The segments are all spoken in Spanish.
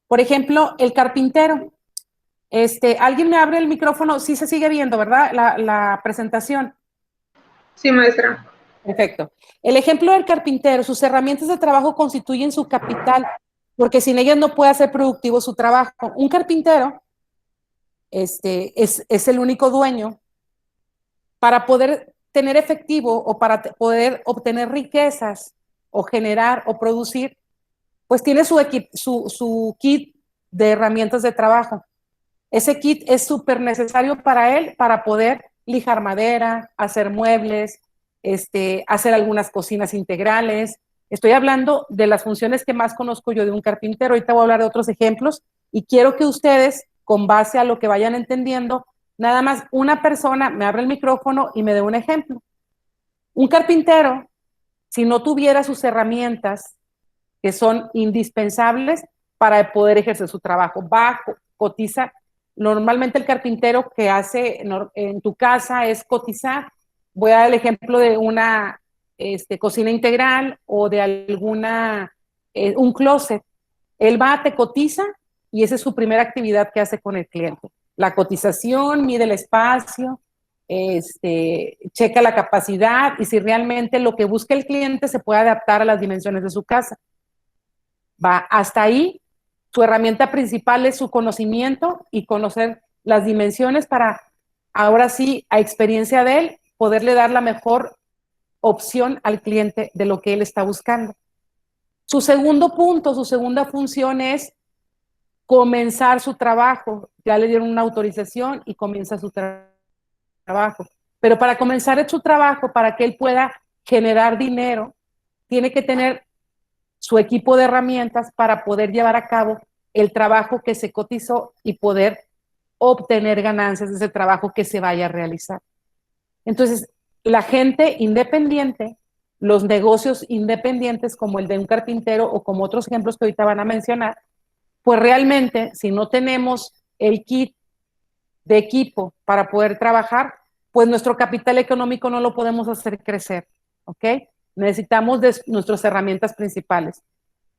Por ejemplo, el carpintero. ¿Alguien me abre el micrófono? Sí se sigue viendo, ¿verdad? La presentación. Sí, maestra. Perfecto. El ejemplo del carpintero, sus herramientas de trabajo constituyen su capital, porque sin ellas no puede hacer productivo su trabajo. Un carpintero es el único dueño para poder tener efectivo o para poder obtener riquezas o generar o producir, pues tiene su kit de herramientas de trabajo. Ese kit es súper necesario para él para poder lijar madera, hacer muebles, hacer algunas cocinas integrales. Estoy hablando de las funciones que más conozco yo de un carpintero. Ahorita voy a hablar de otros ejemplos y quiero que ustedes, con base a lo que vayan entendiendo, nada más una persona me abre el micrófono y me dé un ejemplo. Un carpintero, si no tuviera sus herramientas que son indispensables para poder ejercer su trabajo, cotiza. Normalmente el carpintero que hace en tu casa es cotizar. Voy a dar el ejemplo de una cocina integral o de un closet. Él va, te cotiza y esa es su primera actividad que hace con el cliente. La cotización, mide el espacio, checa la capacidad y si realmente lo que busca el cliente se puede adaptar a las dimensiones de su casa. Va hasta ahí, su herramienta principal es su conocimiento y conocer las dimensiones para, ahora sí, a experiencia de él, poderle dar la mejor opción al cliente de lo que él está buscando. Su segundo punto, su segunda función es comenzar su trabajo. Ya le dieron una autorización y comienza su trabajo. Pero para comenzar su trabajo, para que él pueda generar dinero, tiene que tener su equipo de herramientas para poder llevar a cabo el trabajo que se cotizó y poder obtener ganancias de ese trabajo que se vaya a realizar. Entonces, la gente independiente, los negocios independientes como el de un carpintero o como otros ejemplos que ahorita van a mencionar, pues realmente si no tenemos el kit de equipo para poder trabajar, pues nuestro capital económico no lo podemos hacer crecer, ¿ok? Necesitamos de nuestras herramientas principales.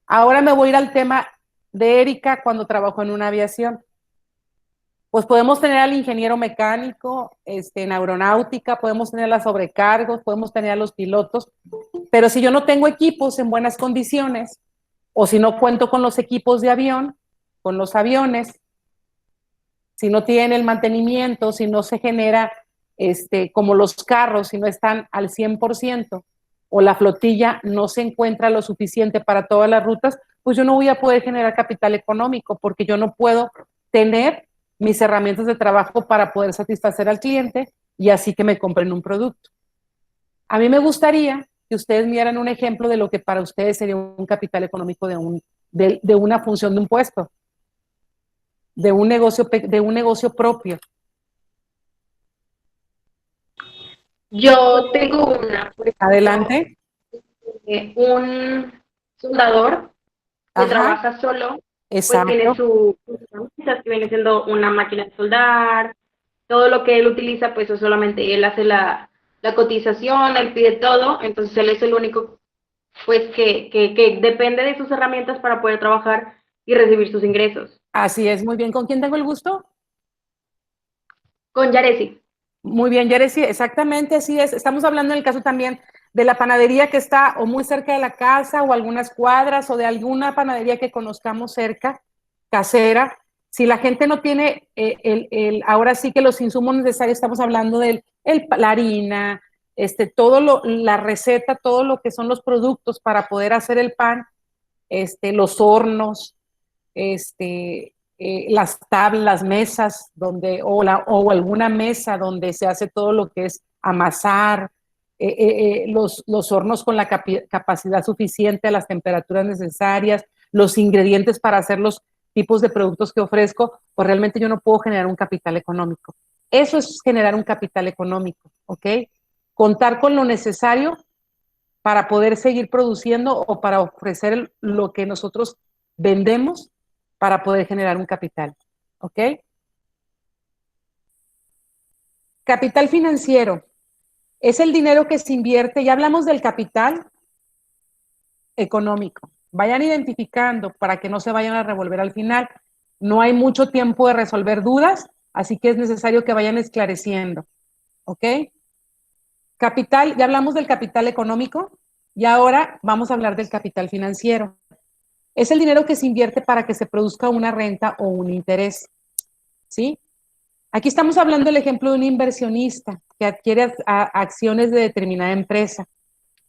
Ahora me voy a ir al tema de Erika cuando trabajó en una aviación. Pues podemos tener al ingeniero mecánico, en aeronáutica, podemos tener las sobrecargos, podemos tener a los pilotos, pero si yo no tengo equipos en buenas condiciones, o si no cuento con los equipos de avión, con los aviones, si no tienen el mantenimiento, si no se genera como los carros, si no están al 100%, o la flotilla no se encuentra lo suficiente para todas las rutas, pues yo no voy a poder generar capital económico porque yo no puedo tener mis herramientas de trabajo para poder satisfacer al cliente y así que me compren un producto. A mí me gustaría que ustedes me dieran un ejemplo de lo que para ustedes sería un capital económico de una función de un puesto, de un negocio propio. Yo tengo una, por ejemplo, Adelante. un soldador que Ajá, trabaja solo, pues tiene exacto. sus herramientas que viene siendo una máquina de soldar, todo lo que él utiliza, pues es solamente él hace la cotización, él pide todo, entonces él es el único, pues que depende de sus herramientas para poder trabajar y recibir sus ingresos. Así es, muy bien. ¿Con quién tengo el gusto? Con Yaresi. Muy bien, Yeresy, exactamente así es. Estamos hablando en el caso también de la panadería que está o muy cerca de la casa o algunas cuadras o de alguna panadería que conozcamos cerca, casera. Si la gente no tiene ahora sí que los insumos necesarios, estamos hablando de la harina, la receta, todo lo que son los productos para poder hacer el pan, los hornos, las tablas, mesas, o alguna mesa donde se hace todo lo que es amasar, los hornos con la capacidad suficiente, las temperaturas necesarias, los ingredientes para hacer los tipos de productos que ofrezco, pues realmente yo no puedo generar un capital económico. Eso es generar un capital económico, ¿ok? Contar con lo necesario para poder seguir produciendo o para ofrecer lo que nosotros vendemos para poder generar un capital. ¿Ok? Capital financiero es el dinero que se invierte, ya hablamos del capital económico, vayan identificando para que no se vayan a revolver al final. No hay mucho tiempo de resolver dudas, así que es necesario que vayan esclareciendo, ¿ok? Capital, ya hablamos del capital económico y ahora vamos a hablar del capital financiero. Es el dinero que se invierte para que se produzca una renta o un interés, ¿sí? Aquí estamos hablando del ejemplo de un inversionista que adquiere acciones de determinada empresa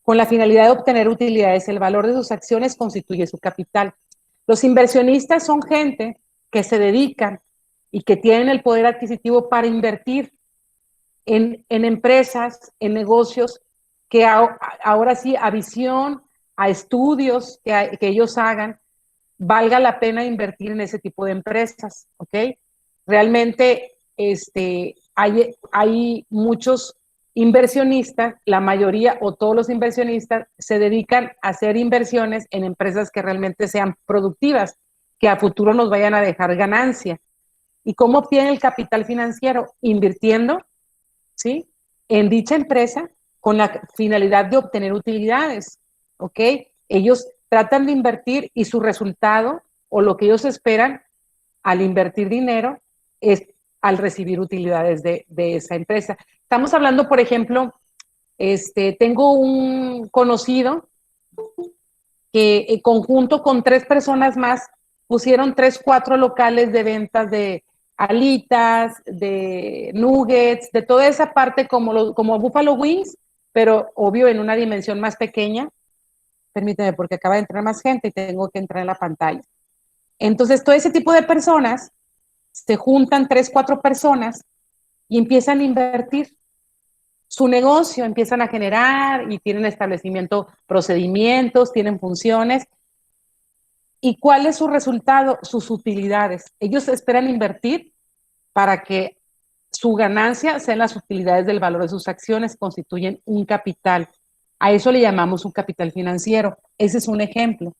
con la finalidad de obtener utilidades. El valor de sus acciones constituye su capital. Los inversionistas son gente que se dedican y que tienen el poder adquisitivo para invertir en empresas, en negocios, que ahora sí, a visión, a estudios que ellos hagan, valga la pena invertir en ese tipo de empresas, ¿ok? Realmente hay muchos inversionistas, la mayoría o todos los inversionistas se dedican a hacer inversiones en empresas que realmente sean productivas, que a futuro nos vayan a dejar ganancia. ¿Y cómo obtienen el capital financiero? Invirtiendo, ¿sí? En dicha empresa con la finalidad de obtener utilidades, ¿ok? Ellos tratan de invertir y su resultado o lo que ellos esperan al invertir dinero es al recibir utilidades de esa empresa. Estamos hablando, por ejemplo, tengo un conocido que en conjunto con 3 personas más pusieron 3, 4 locales de ventas de alitas, de nuggets, de toda esa parte como Buffalo Wings, pero obvio en una dimensión más pequeña. Permíteme, porque acaba de entrar más gente y tengo que entrar en la pantalla. Entonces, todo ese tipo de personas se juntan 3, 4 personas y empiezan a invertir su negocio, empiezan a generar y tienen establecimiento, procedimientos, tienen funciones. ¿Y cuál es su resultado? Sus utilidades. Ellos esperan invertir para que su ganancia sean las utilidades del valor de sus acciones, constituyen un capital. A eso le llamamos un capital financiero. Ese es un ejemplo.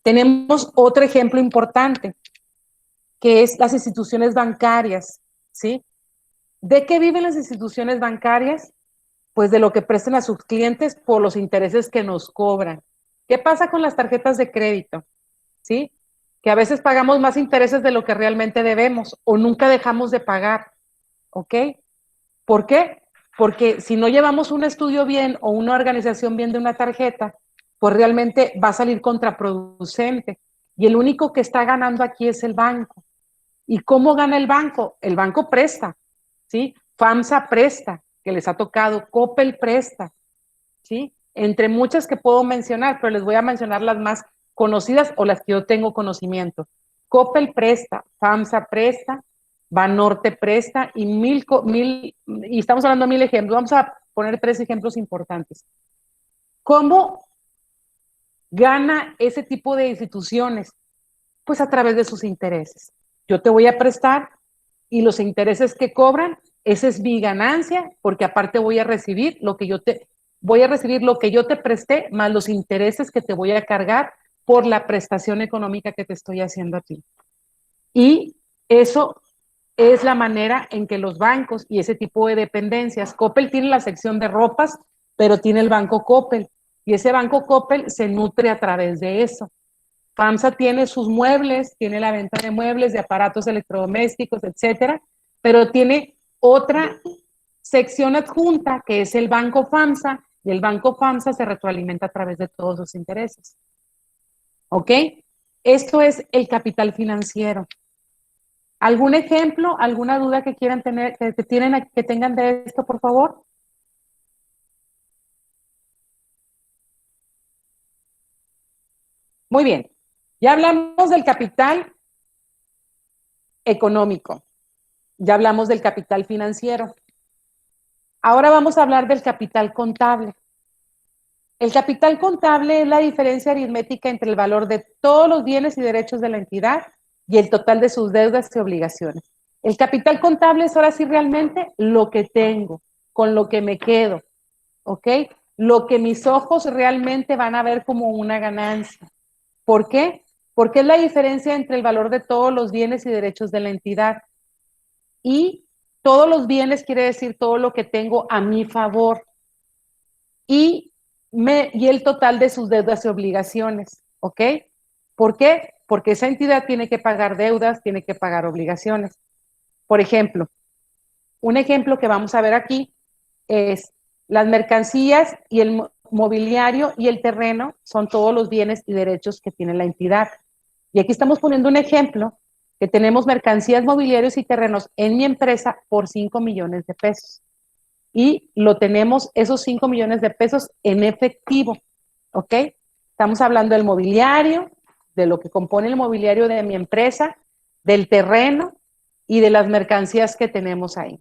Tenemos otro ejemplo importante, que es las instituciones bancarias, ¿sí? ¿De qué viven las instituciones bancarias? Pues de lo que prestan a sus clientes por los intereses que nos cobran. ¿Qué pasa con las tarjetas de crédito? ¿Sí? Que a veces pagamos más intereses de lo que realmente debemos o nunca dejamos de pagar, ¿ok? ¿Por qué? Porque si no llevamos un estudio bien o una organización bien de una tarjeta, pues realmente va a salir contraproducente. Y el único que está ganando aquí es el banco. ¿Y cómo gana el banco? El banco presta, ¿sí? FAMSA presta, que les ha tocado, Coppel presta, ¿sí? Entre muchas que puedo mencionar, pero les voy a mencionar las más conocidas o las que yo tengo conocimiento. Coppel presta, FAMSA presta, Banorte presta y y estamos hablando de 1000 ejemplos. Vamos a poner 3 ejemplos importantes. ¿Cómo gana ese tipo de instituciones? Pues a través de sus intereses. Yo te voy a prestar y los intereses que cobran, esa es mi ganancia, porque aparte voy a recibir lo que yo te presté, más los intereses que te voy a cargar por la prestación económica que te estoy haciendo a ti. Y eso es la manera en que los bancos y ese tipo de dependencias, Coppel tiene la sección de ropas, pero tiene el banco Coppel, y ese banco Coppel se nutre a través de eso. FAMSA tiene sus muebles, tiene la venta de muebles, de aparatos electrodomésticos, etcétera, pero tiene otra sección adjunta que es el banco FAMSA, y el banco FAMSA se retroalimenta a través de todos sus intereses. ¿Ok? Esto es el capital financiero. ¿Algún ejemplo, alguna duda que quieran tener, que tengan de esto, por favor? Muy bien. Ya hablamos del capital económico. Ya hablamos del capital financiero. Ahora vamos a hablar del capital contable. El capital contable es la diferencia aritmética entre el valor de todos los bienes y derechos de la entidad y el total de sus deudas y obligaciones. El capital contable es ahora sí realmente lo que tengo, con lo que me quedo, ¿ok? Lo que mis ojos realmente van a ver como una ganancia. ¿Por qué? Porque es la diferencia entre el valor de todos los bienes y derechos de la entidad. Y todos los bienes quiere decir todo lo que tengo a mi favor. Y el total de sus deudas y obligaciones, ¿ok? ¿Por qué? Porque esa entidad tiene que pagar deudas, tiene que pagar obligaciones. Por ejemplo, un ejemplo que vamos a ver aquí es las mercancías y el mobiliario y el terreno son todos los bienes y derechos que tiene la entidad. Y aquí estamos poniendo un ejemplo que tenemos mercancías, mobiliarios y terrenos en mi empresa por 5 millones de pesos. Y lo tenemos, esos 5 millones de pesos en efectivo, ¿ok? Estamos hablando del mobiliario, de lo que compone el mobiliario de mi empresa, del terreno y de las mercancías que tenemos ahí.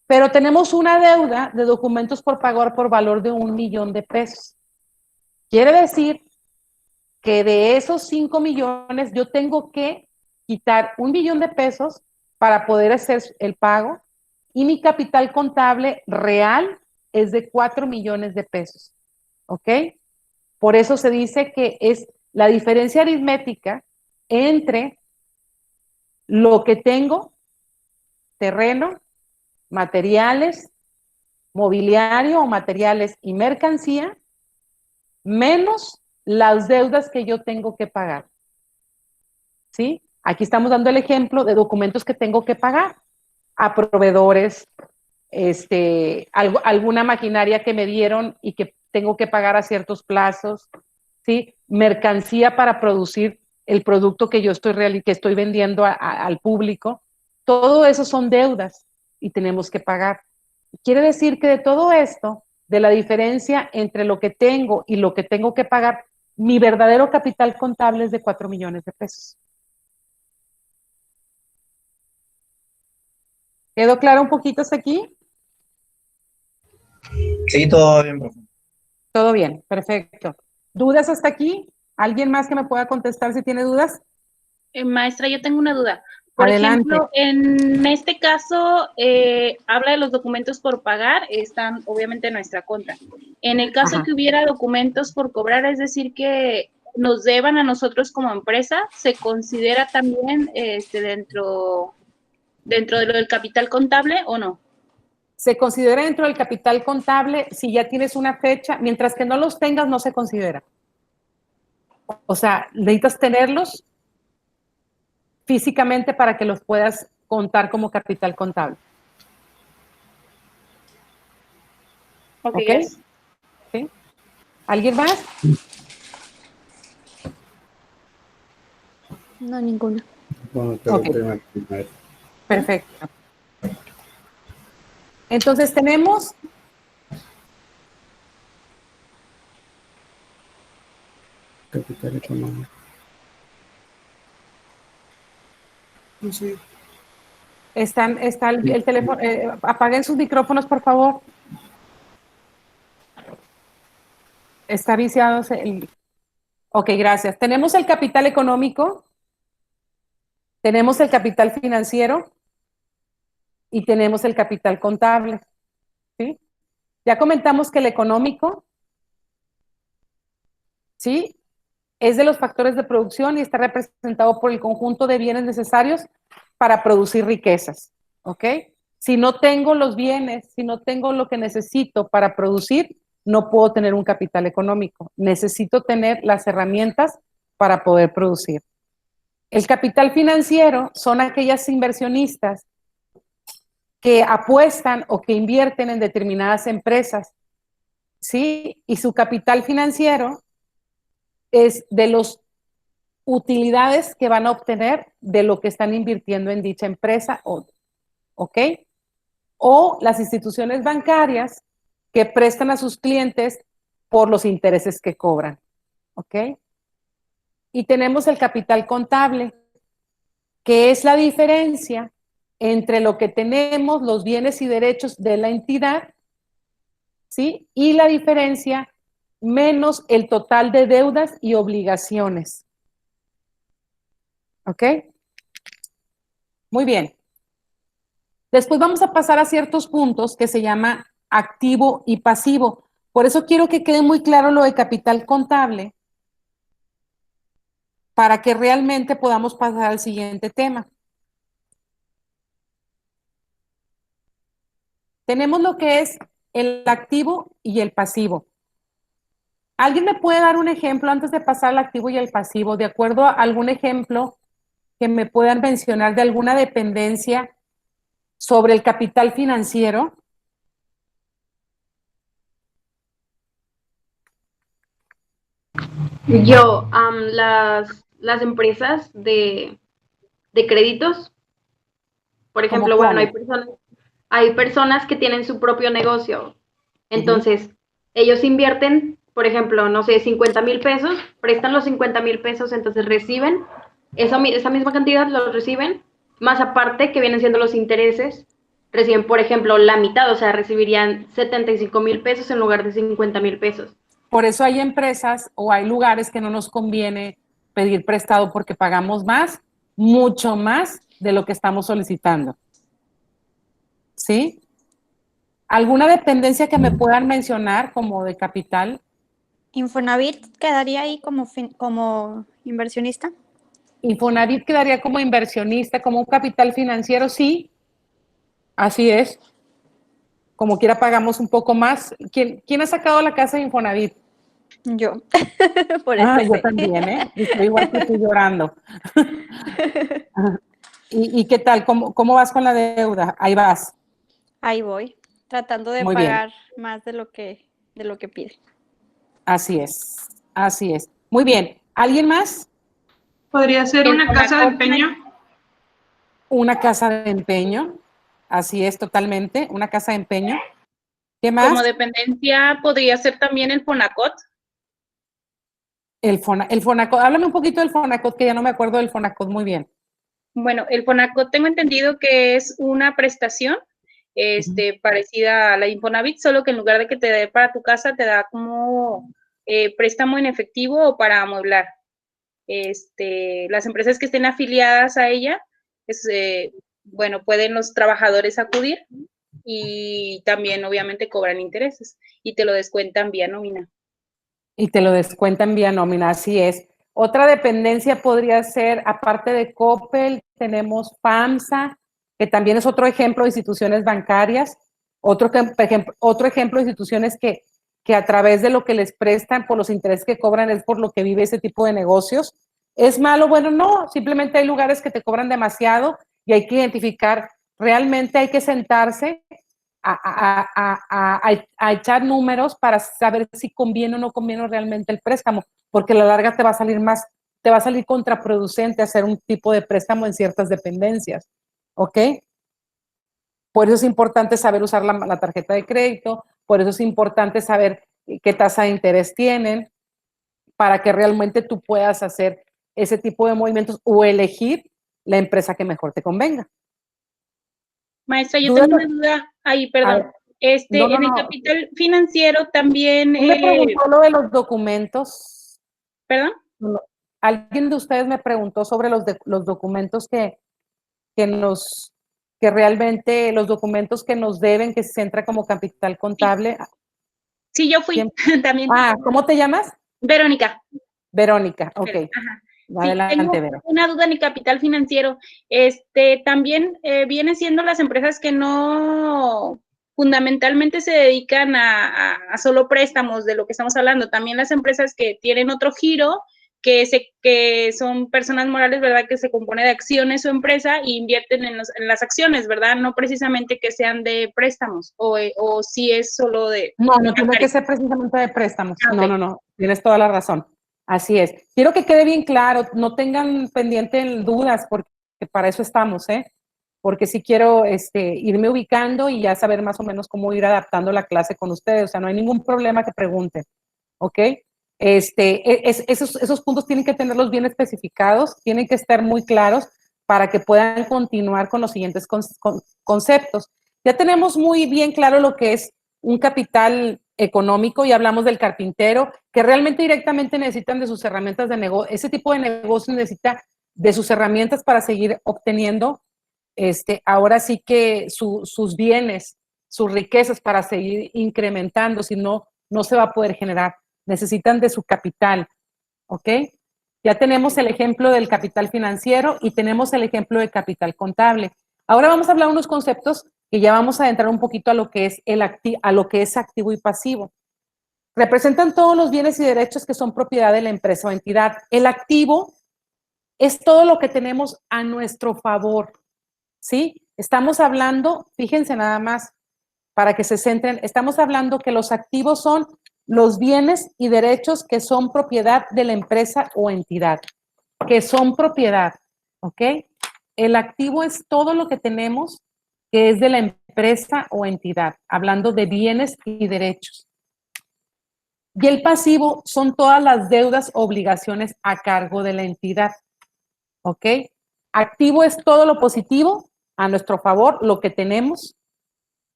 Pero tenemos una deuda de documentos por pagar por valor de 1 millón de pesos. Quiere decir que de esos 5 millones yo tengo que quitar 1 millón de pesos para poder hacer el pago y mi capital contable real es de 4 millones de pesos. ¿Ok? Por eso se dice que es la diferencia aritmética entre lo que tengo, terreno, materiales, mobiliario o materiales y mercancía, menos las deudas que yo tengo que pagar. ¿Sí? Aquí estamos dando el ejemplo de documentos que tengo que pagar a proveedores, alguna maquinaria que me dieron y que tengo que pagar a ciertos plazos, ¿sí? Mercancía para producir el producto que yo estoy vendiendo al público. Todo eso son deudas y tenemos que pagar. Quiere decir que de todo esto, de la diferencia entre lo que tengo y lo que tengo que pagar, mi verdadero capital contable es de 4 millones de pesos. ¿Quedó claro un poquito hasta aquí? Sí, todo bien, profe. Todo bien, perfecto. ¿Dudas hasta aquí? ¿Alguien más que me pueda contestar si tiene dudas? Maestra, yo tengo una duda. Por Adelante. ejemplo, en este caso, habla de los documentos por pagar, están obviamente en nuestra contra. En el caso Ajá. que hubiera documentos por cobrar, es decir, que nos deban a nosotros como empresa, ¿se considera también dentro de lo del capital contable o no? Se considera dentro del capital contable si ya tienes una fecha, mientras que no los tengas no se considera. O sea, necesitas tenerlos físicamente para que los puedas contar como capital contable. Ok, ¿Ok? yes. ¿Sí? ¿Alguien más? No, ninguna. Bueno, pero Ok. tema primero. Perfecto. Entonces tenemos Capital económico. No sé. está el teléfono, apaguen sus micrófonos, por favor. Está viciado Ok, gracias. Tenemos el capital económico, tenemos el capital financiero y tenemos el capital contable, ¿sí? Ya comentamos que el económico, ¿sí? Es de los factores de producción y está representado por el conjunto de bienes necesarios para producir riquezas, ¿ok? Si no tengo los bienes, si no tengo lo que necesito para producir, no puedo tener un capital económico. Necesito tener las herramientas para poder producir. El capital financiero son aquellas inversionistas que apuestan o que invierten en determinadas empresas, ¿sí? Y su capital financiero es de las utilidades que van a obtener de lo que están invirtiendo en dicha empresa, ¿ok? O las instituciones bancarias que prestan a sus clientes por los intereses que cobran, ¿ok? Y tenemos el capital contable, que es la diferencia entre lo que tenemos, los bienes y derechos de la entidad, ¿sí? Y la diferencia menos el total de deudas y obligaciones. ¿Ok? Muy bien. Después vamos a pasar a ciertos puntos que se llama activo y pasivo. Por eso quiero que quede muy claro lo de capital contable para que realmente podamos pasar al siguiente tema. Tenemos lo que es el activo y el pasivo. ¿Alguien me puede dar un ejemplo antes de pasar al activo y el pasivo, de acuerdo a algún ejemplo que me puedan mencionar de alguna dependencia sobre el capital financiero? Yo, las empresas de créditos, por ¿Cómo ejemplo, bueno, cuáles? hay personas que tienen su propio negocio. Ujú. Entonces, ellos invierten, por ejemplo, no sé, 50,000 pesos, prestan los 50,000 pesos, entonces reciben esa misma cantidad, lo reciben, más aparte que vienen siendo los intereses, reciben, por ejemplo, la mitad, o sea, recibirían 75,000 pesos en lugar de 50,000 pesos. Por eso hay empresas o hay lugares que no nos conviene pedir prestado porque pagamos más, mucho más de lo que estamos solicitando. ¿Sí? ¿Alguna dependencia que me puedan mencionar como de capital? Infonavit quedaría ahí como inversionista. Infonavit quedaría como inversionista, como un capital financiero, sí, así es. Como quiera pagamos un poco más. ¿Quién ha sacado la casa de Infonavit? Yo, por Ah, eso yo sé. también, ¿eh? Y estoy igual que tú llorando. ¿Y qué tal? ¿Cómo vas con la deuda? Ahí vas. Ahí voy, tratando de Muy bien. pagar más de lo que pide. Así es. Así es. Muy bien. ¿Alguien más? Podría ser El una casa de Fonacot, empeño. Una casa de empeño. Así es, totalmente. Una casa de empeño. ¿Qué más? como dependencia podría ser también el Fonacot. El Fonacot. Háblame un poquito del Fonacot, que ya no me acuerdo del Fonacot muy bien. Bueno, el Fonacot tengo entendido que es una prestación parecida a la Infonavit, solo que en lugar de que te dé para tu casa, te da como préstamo en efectivo o para amueblar. Las empresas que estén afiliadas a ella, bueno, pueden los trabajadores acudir y también obviamente cobran intereses y te lo descuentan vía nómina. Y te lo descuentan vía nómina, así es. Otra dependencia podría ser, aparte de Coppel, tenemos FAMSA, que también es otro ejemplo de instituciones bancarias, otro ejemplo de instituciones que a través de lo que les prestan, por los intereses que cobran, es por lo que vive ese tipo de negocios. ¿Es malo? Bueno, no, simplemente hay lugares que te cobran demasiado y hay que identificar, realmente hay que sentarse a echar números para saber si conviene o no conviene realmente el préstamo, porque a la larga te va a salir más, te va a salir contraproducente hacer un tipo de préstamo en ciertas dependencias, ¿ok? Por eso es importante saber usar la tarjeta de crédito, por eso es importante saber qué tasa de interés tienen, para que realmente tú puedas hacer ese tipo de movimientos o elegir la empresa que mejor te convenga. Maestra, yo ¿Dudas? tengo una duda ahí, perdón. Ver, no, En el no. capital financiero también, Me preguntó lo de los documentos. perdón. Alguien de ustedes me preguntó sobre los documentos que nos, que realmente los documentos que nos deben, que se entra como capital contable. Sí, yo fui ¿Quién? también. ¿Cómo te llamas? Verónica. Verónica, ok. Ajá. Sí, Adelante, tengo Vero. una duda en el capital financiero. También viene siendo las empresas que no fundamentalmente se dedican a solo préstamos de lo que estamos hablando. También las empresas que tienen otro giro, que son personas morales, ¿verdad? Que se compone de acciones su empresa e invierten en las acciones, ¿verdad? No precisamente que sean de préstamos o si es solo de... No tiene que ser precisamente de préstamos. Ah, No, ok. no, no. Tienes toda la razón. Así es. Quiero que quede bien claro, no tengan pendiente dudas, porque para eso estamos, ¿eh? Porque sí quiero irme ubicando y ya saber más o menos cómo ir adaptando la clase con ustedes. O sea, no hay ningún problema que pregunten, ¿ok? Esos puntos tienen que tenerlos bien especificados, tienen que estar muy claros para que puedan continuar con los siguientes conceptos. Ya tenemos muy bien claro lo que es un capital económico y hablamos del carpintero, que realmente directamente necesitan de sus herramientas de negocio. Ese tipo de negocio necesita de sus herramientas para seguir obteniendo, ahora sí que sus bienes, sus riquezas para seguir incrementando, si no, no se va a poder generar. Necesitan de su capital, ¿ok? Ya tenemos el ejemplo del capital financiero y tenemos el ejemplo de capital contable. Ahora vamos a hablar de unos conceptos que ya vamos a entrar un poquito a lo que es a lo que es activo y pasivo. Representan todos los bienes y derechos que son propiedad de la empresa o entidad. El activo es todo lo que tenemos a nuestro favor, ¿sí? Estamos hablando, fíjense nada más, para que se centren, estamos hablando que los activos son los bienes y derechos que son propiedad de la empresa o entidad, que son propiedad, ¿ok? El activo es todo lo que tenemos que es de la empresa o entidad, hablando de bienes y derechos. Y el pasivo son todas las deudas o obligaciones a cargo de la entidad, ¿ok? Activo es todo lo positivo a nuestro favor, lo que tenemos,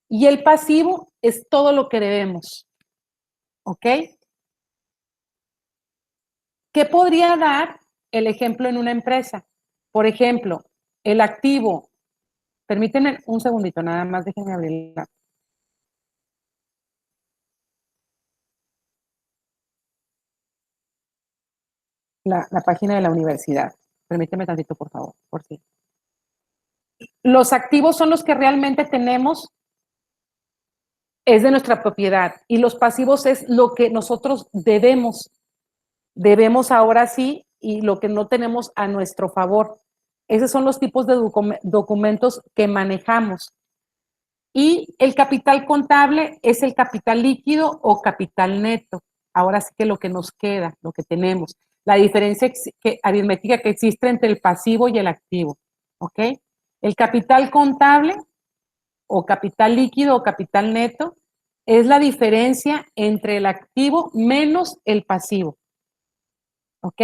y el pasivo es todo lo que debemos, ¿ok? ¿Qué podría dar el ejemplo en una empresa? Por ejemplo, el activo, permítanme un segundito, nada más déjenme abrirla. La página de la universidad. Permíteme tantito, por favor, por si. Los activos son los que realmente tenemos, es de nuestra propiedad, y los pasivos es lo que nosotros debemos. Debemos ahora sí, y lo que no tenemos a nuestro favor. Esos son los tipos de documentos que manejamos. Y el capital contable es el capital líquido o capital neto. Ahora sí que lo que nos queda, lo que tenemos. La diferencia aritmética que existe entre el pasivo y el activo. ¿Ok? El capital contable o capital líquido o capital neto es la diferencia entre el activo menos el pasivo. ¿Ok?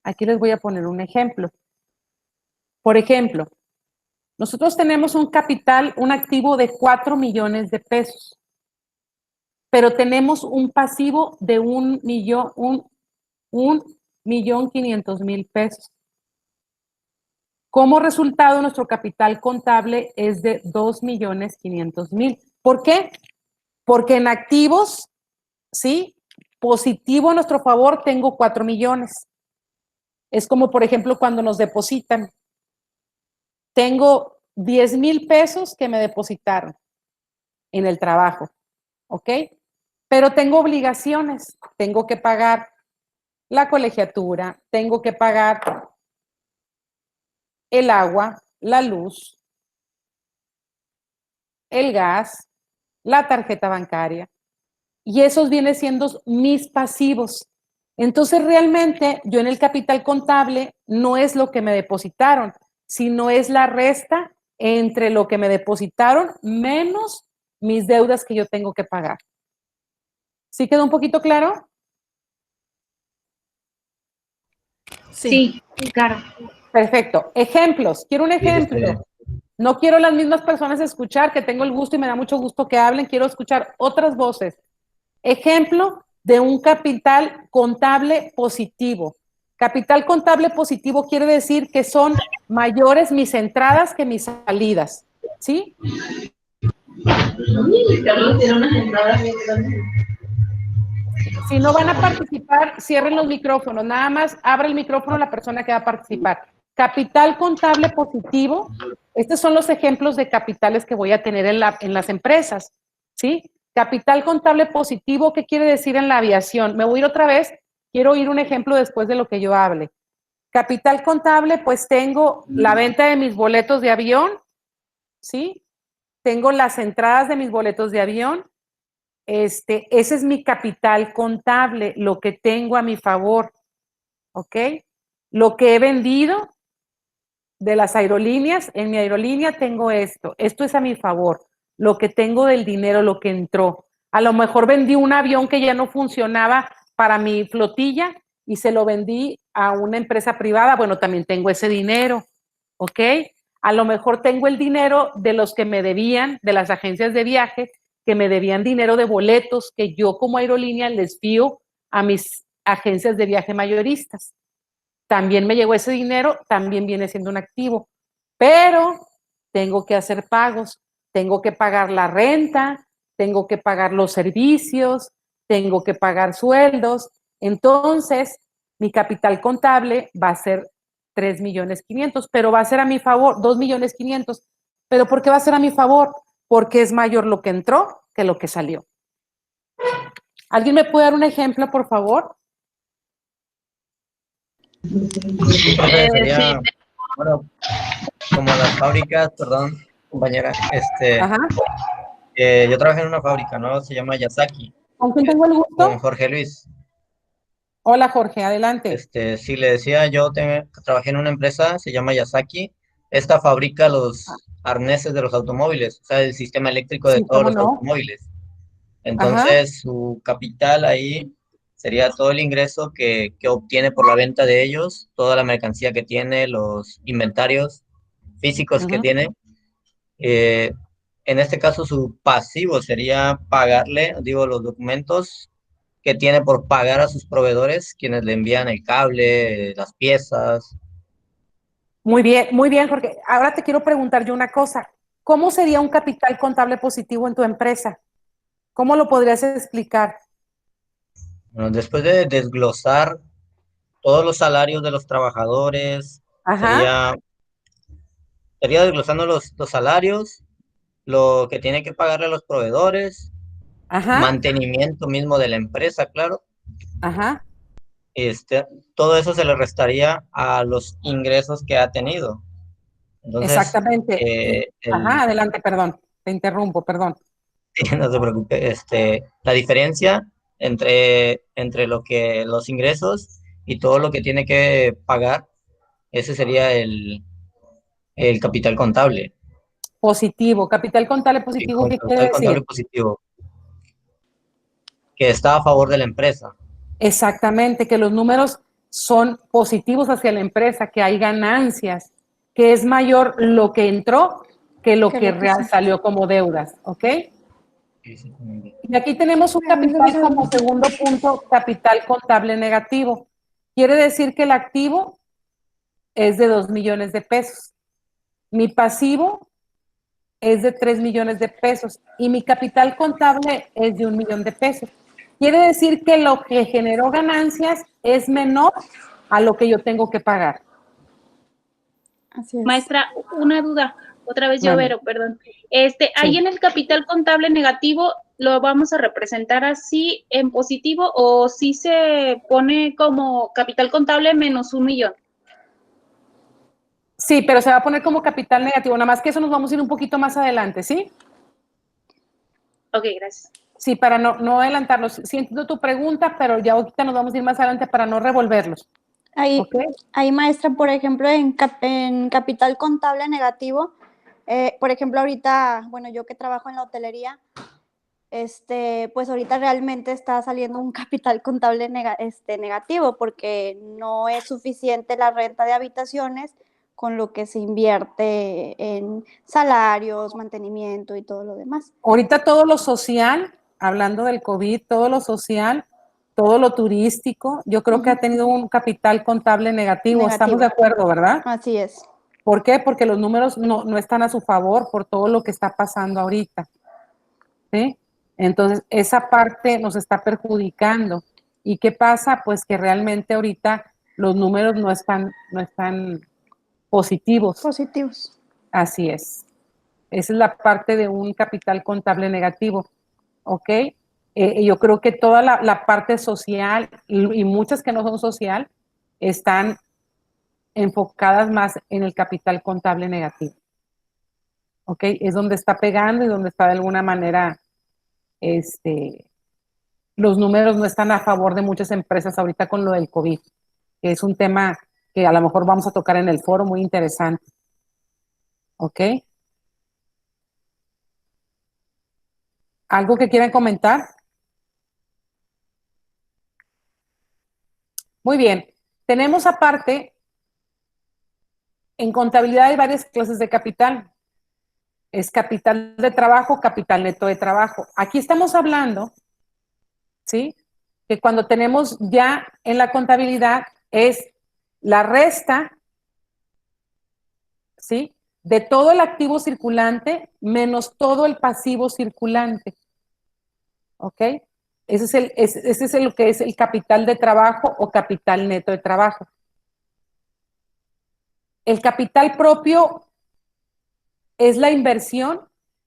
Aquí les voy a poner un ejemplo. Por ejemplo, nosotros tenemos un capital, un activo de 4 millones de pesos, pero tenemos un pasivo de 1,500,000 pesos. Como resultado, nuestro capital contable es de 2,500,000. ¿Por qué? Porque en activos, ¿sí? Positivo a nuestro favor, tengo 4 millones. Es como, por ejemplo, cuando nos depositan. Tengo 10,000 pesos que me depositaron en el trabajo, ¿ok? Pero tengo obligaciones. Tengo que pagar la colegiatura, tengo que pagar el agua, la luz, el gas, la tarjeta bancaria. Y esos vienen siendo mis pasivos. Entonces, realmente, yo en el capital contable no es lo que me depositaron, sino es la resta entre lo que me depositaron menos mis deudas que yo tengo que pagar. ¿Sí quedó un poquito claro? Sí, claro. Perfecto. Ejemplos. Quiero un ejemplo. No quiero las mismas personas escuchar, que tengo el gusto y me da mucho gusto que hablen. Quiero escuchar otras voces. Ejemplo de un capital contable positivo. Capital contable positivo quiere decir que son mayores mis entradas que mis salidas. ¿Sí? Carlos tiene unas entradas bien grandes. Si no van a participar, cierren los micrófonos. Nada más abre el micrófono la persona que va a participar. Capital contable positivo. Estos son los ejemplos de capitales que voy a tener en las empresas. ¿Sí? Capital contable positivo, ¿qué quiere decir en la aviación? Me voy a ir otra vez. Quiero oír un ejemplo después de lo que yo hable. Capital contable, pues tengo la venta de mis boletos de avión. ¿Sí? Tengo las entradas de mis boletos de avión. Ese es mi capital contable, lo que tengo a mi favor, ¿ok? Lo que he vendido de las aerolíneas, en mi aerolínea tengo esto es a mi favor, lo que tengo del dinero, lo que entró. A lo mejor vendí un avión que ya no funcionaba para mi flotilla y se lo vendí a una empresa privada, bueno, también tengo ese dinero, ¿ok? A lo mejor tengo el dinero de los que me debían, de las agencias de viaje, que me debían dinero de boletos que yo como aerolínea les fío a mis agencias de viaje mayoristas. También me llegó ese dinero, también viene siendo un activo, pero tengo que hacer pagos, tengo que pagar la renta, tengo que pagar los servicios, tengo que pagar sueldos. Entonces, mi capital contable va a ser 3,500,000, pero va a ser a mi favor, 2,500,000. ¿Pero por qué va a ser a mi favor? Porque es mayor lo que entró que lo que salió. ¿Alguien me puede dar un ejemplo, por favor? Sería, bueno, como las fábricas, perdón, compañera, Ajá. yo trabajé en una fábrica, ¿no? Se llama Yasaki, ¿Con quién tengo el con gusto? Jorge Luis. Hola, Jorge, adelante. Sí, le decía, trabajé en una empresa, se llama Yasaki. Esta fabrica los arneses de los automóviles, o sea, el sistema eléctrico de Sí, todos cómo los no. automóviles. Ajá, Entonces, su capital ahí sería todo el ingreso que obtiene por la venta de ellos, toda la mercancía que tiene, los inventarios físicos que ujú. tiene. Eh, en este caso, su pasivo sería pagarle, digo, los documentos que tiene por pagar a sus proveedores, quienes le envían el cable, las piezas. Muy bien, Jorge. Ahora te quiero preguntar yo una cosa. ¿Cómo sería un capital contable positivo en tu empresa? ¿Cómo lo podrías explicar? Bueno, después de desglosar todos los salarios de los trabajadores, Ajá, sería desglosando los salarios, lo que tiene que pagarle a los proveedores, ajá, mantenimiento mismo de la empresa, claro. ajá. Este, todo eso se le restaría a los ingresos que ha tenido. Entonces, Exactamente. Ajá, adelante, perdón. Te interrumpo, perdón. no se preocupe, la diferencia entre los ingresos y todo lo que tiene que pagar, ese sería el capital contable. Positivo. Capital contable El positivo, ¿qué quiere capital contable decir? positivo, que está a favor de la empresa. Exactamente, que los números son positivos hacia la empresa, que hay ganancias, que es mayor lo que entró que lo Que que lo que real sí. salió como deudas, ¿ok? Exactamente. Y aquí tenemos un capital como segundo punto, capital contable negativo. Quiere decir que el activo es de 2 millones de pesos. Mi pasivo es de 3 millones de pesos y mi capital contable es de 1 millón de pesos. Quiere decir que lo que generó ganancias es menor a lo que yo tengo que pagar. Así es. Maestra, una duda, otra vez yo, Mande. Vero, perdón. Ahí Sí. en el capital contable negativo, ¿lo vamos a representar así en positivo o si se pone como capital contable menos 1 millón? Sí, pero se va a poner como capital negativo, nada más que eso nos vamos a ir un poquito más adelante, ¿sí? Ok, gracias. Sí, para no adelantarlos. Sí entiendo tu pregunta, pero ya ahorita nos vamos a ir más adelante para no revolverlos. Ahí, ¿Ok? ahí, maestra, por ejemplo, en capital contable negativo, por ejemplo, ahorita, bueno, yo que trabajo en la hotelería, pues ahorita realmente está saliendo un capital contable negativo porque no es suficiente la renta de habitaciones con lo que se invierte en salarios, mantenimiento y todo lo demás. Ahorita todo lo social, hablando del COVID, todo lo social, todo lo turístico, yo creo que ha tenido un capital contable negativo. Estamos de Negativo. acuerdo, ¿verdad? Así es. ¿Por qué? Porque los números no están a su favor por todo lo que está pasando ahorita. ¿Sí? Entonces, esa parte nos está perjudicando. ¿Y qué pasa? Pues que realmente ahorita los números no están positivos. Positivos. Así es. Esa es la parte de un capital contable negativo. ¿Ok? Yo creo que toda la parte social y muchas que no son social están enfocadas más en el capital contable negativo. ¿Ok? Es donde está pegando y donde está de alguna manera, los números no están a favor de muchas empresas ahorita con lo del COVID, que es un tema que a lo mejor vamos a tocar en el foro, muy interesante. ¿Ok? ¿Algo que quieran comentar? Muy bien. Tenemos aparte, en contabilidad hay varias clases de capital. Es capital de trabajo, capital neto de trabajo. Aquí estamos hablando, ¿sí? Que cuando tenemos ya en la contabilidad es la resta, ¿sí? De todo el activo circulante menos todo el pasivo circulante. ¿Ok? Ese es lo que es el capital de trabajo o capital neto de trabajo. El capital propio es la inversión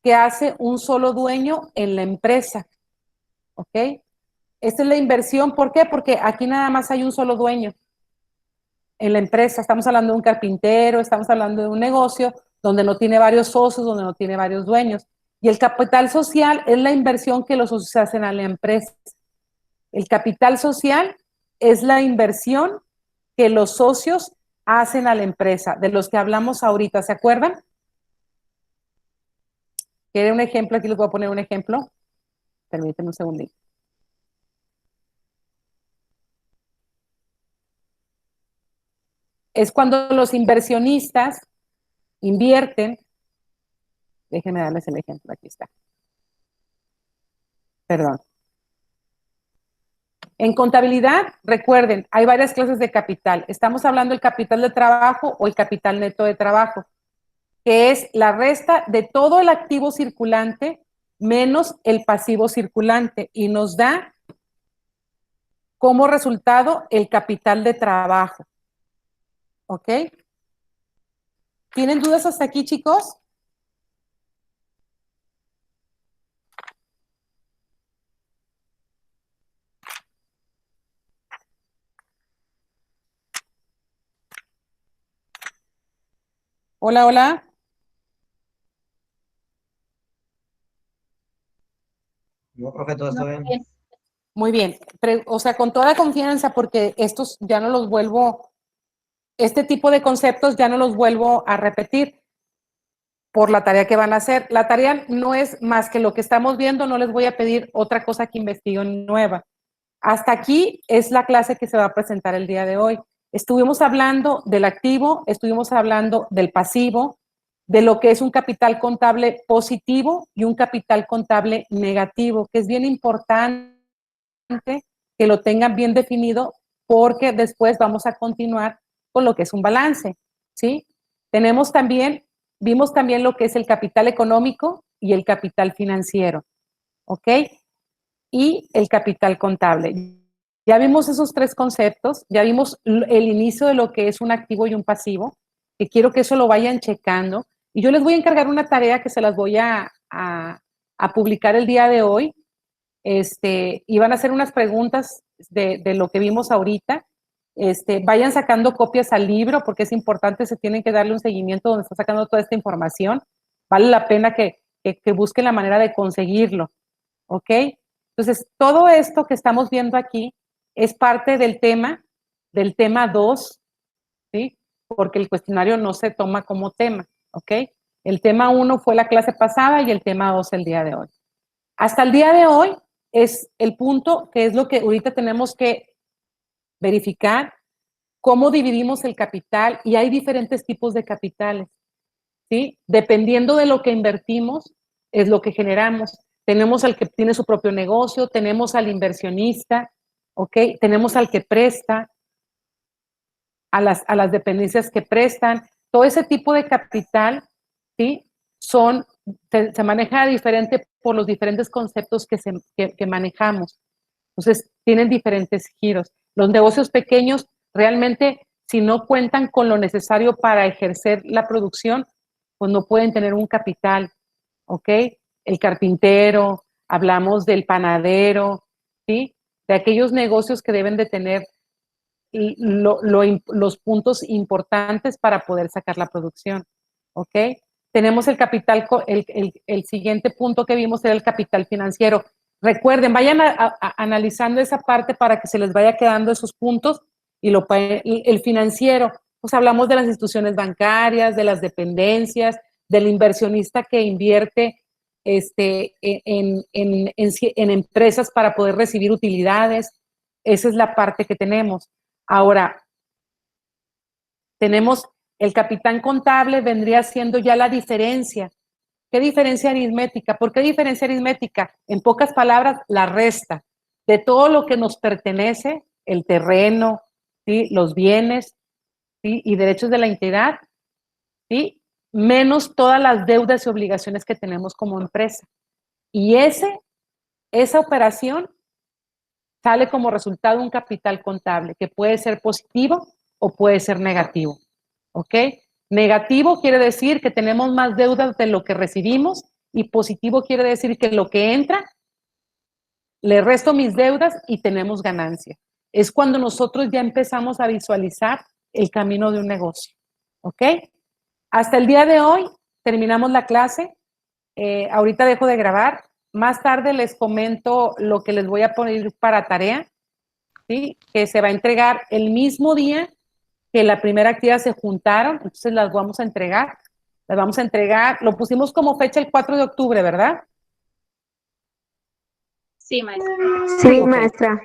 que hace un solo dueño en la empresa. ¿Ok? Esta es la inversión. ¿Por qué? Porque aquí nada más hay un solo dueño en la empresa. Estamos hablando de un carpintero, estamos hablando de un negocio donde no tiene varios socios, donde no tiene varios dueños. Y el capital social es la inversión que los socios hacen a la empresa. El capital social es la inversión que los socios hacen a la empresa, de los que hablamos ahorita, ¿se acuerdan? ¿Quieren un ejemplo? Aquí les voy a poner un ejemplo. Permítanme un segundito. Es cuando los inversionistas invierten. Déjenme darles el ejemplo, aquí está. Perdón. En contabilidad, recuerden, hay varias clases de capital. Estamos hablando del capital de trabajo o el capital neto de trabajo, que es la resta de todo el activo circulante menos el pasivo circulante, y nos da como resultado el capital de trabajo. ¿Ok? ¿Tienen dudas hasta aquí, chicos? Hola, hola. No, profe, todo está bien. Muy bien. O sea, con toda confianza, porque estos ya no los vuelvo, este tipo de conceptos ya no los vuelvo a repetir por la tarea que van a hacer. La tarea no es más que lo que estamos viendo, no les voy a pedir otra cosa que investiguen nueva. Hasta aquí es la clase que se va a presentar el día de hoy. Estuvimos hablando del activo, estuvimos hablando del pasivo, de lo que es un capital contable positivo y un capital contable negativo, que es bien importante que lo tengan bien definido, porque después vamos a continuar con lo que es un balance, ¿sí? Vimos también lo que es el capital económico y el capital financiero, ¿ok? Y el capital contable. Ya vimos esos tres conceptos, ya vimos el inicio de lo que es un activo y un pasivo, que quiero que eso lo vayan checando. Y yo les voy a encargar una tarea que se las voy a publicar el día de hoy. Y van a hacer unas preguntas de lo que vimos ahorita. Vayan sacando copias al libro, porque es importante, se tienen que darle un seguimiento donde está sacando toda esta información. Vale la pena que busquen la manera de conseguirlo, ¿ok? Entonces, todo esto que estamos viendo aquí es parte del tema 2, ¿sí? Porque el cuestionario no se toma como tema, ¿ok? El tema 1 fue la clase pasada y el tema 2 el día de hoy. Hasta el día de hoy es el punto que es lo que ahorita tenemos que verificar, cómo dividimos el capital, y hay diferentes tipos de capitales, ¿sí? Dependiendo de lo que invertimos, es lo que generamos. Tenemos al que tiene su propio negocio, tenemos al inversionista, ¿ok? Tenemos al que presta, a las dependencias que prestan. Todo ese tipo de capital, ¿sí? Se maneja diferente por los diferentes conceptos que manejamos. Entonces, tienen diferentes giros. Los negocios pequeños realmente, si no cuentan con lo necesario para ejercer la producción, pues no pueden tener un capital, ¿ok? El carpintero, hablamos del panadero, ¿sí? De aquellos negocios que deben de tener los puntos importantes para poder sacar la producción, ¿ok? Tenemos el capital, el siguiente punto que vimos era el capital financiero. Recuerden, vayan analizando esa parte para que se les vaya quedando esos puntos. Y el financiero, pues hablamos de las instituciones bancarias, de las dependencias, del inversionista que invierte en empresas para poder recibir utilidades. Esa es la parte que tenemos. Ahora, tenemos el capital contable, vendría siendo ya la diferencia. ¿Qué diferencia aritmética? ¿Por qué diferencia aritmética? En pocas palabras, la resta de todo lo que nos pertenece, el terreno, ¿sí? Los bienes, ¿sí? Y derechos de la entidad, ¿sí? Menos todas las deudas y obligaciones que tenemos como empresa. Y esa operación sale como resultado un capital contable que puede ser positivo o puede ser negativo, ¿ok? Negativo quiere decir que tenemos más deudas de lo que recibimos, y positivo quiere decir que lo que entra le resto mis deudas y tenemos ganancia. Es cuando nosotros ya empezamos a visualizar el camino de un negocio. ¿Ok? Hasta el día de hoy terminamos la clase. Ahorita dejo de grabar. Más tarde les comento lo que les voy a poner para tarea, ¿sí? Que se va a entregar el mismo día que la primera actividad se juntaron, entonces las vamos a entregar. Las vamos a entregar, lo pusimos como fecha el 4 de octubre, ¿verdad? Sí, maestra. Sí, Ok. maestra.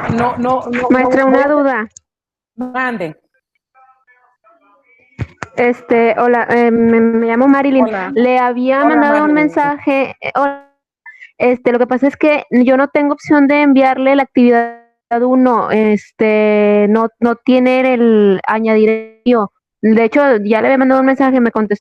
no Maestra, una voy a- duda. Mande. Hola, me llamo Marilyn. Hola. Le había Hola, mandado un Marilyn. mensaje. Hola. Lo que pasa es que yo no tengo opción de enviarle la actividad 1. No tiene el añadir yo. De hecho, ya le había mandado un mensaje, me contestó